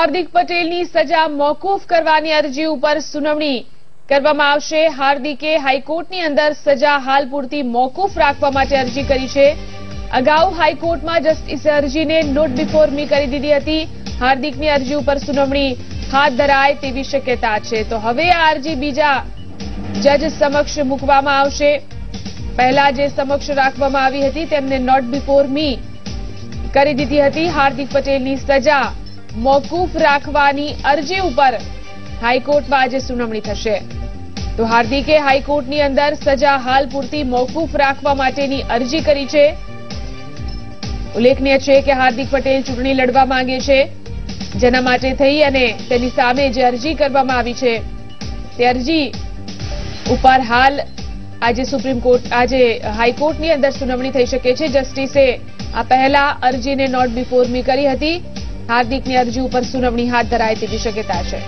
હાર્દિક પટેલની સજા મોકૂફ કરવાની અરજી ઉપર સુનાવણી કરવામાં આવશે। હાર્દિકે હાઈકોર્ટની અંદર સજા હાલ પૂરતી મોકૂફ રાખવા માટે અરજી કરી છે। અગાઉ હાઈકોર્ટમાં જસ્ટિસે અરજીને નોટ બિફોર મી કરી દીધી હતી। હાર્દિકની અરજી ઉપર સુનાવણી હાથ ધરાય તેવી શક્યતા છે। તો હવે આ અરજી બીજા જજ સમક્ષ મૂકવામાં આવશે। પહેલા જે સમક્ષ રાખવામાં આવી હતી તેમને નોટ બિફોર મી કરી દીધી હતી। હાર્દિક પટેલની સજા મોકૂફ રાખવાની અરજી ઉપર હાઈકોર્ટમાં આજે સુનાવણી થશે। તો હાર્દિકે હાઈકોર્ટની અંદર સજા હાલ પૂરતી મોકૂફ રાખવા માટેની અરજી કરી છે। ઉલ્લેખનીય છે કે હાર્દિક પટેલ ચૂંટણી લડવા માંગે છે, જેના માટે થઈ અને તેની સામે જે અરજી કરવામાં આવી છે તે અરજી ઉપર હાલ આજે સુપ્રીમ કોર્ટ આજે હાઈકોર્ટની અંદર સુનાવણી થઈ શકે છે। જસ્ટિસે આ પહેલા અરજીને નોટ બિફોર મી કરી હતી। હાર્દિકની અરજી ઉપર સુનાવણી હાથ ધરાય તેવી શક્યતા છે।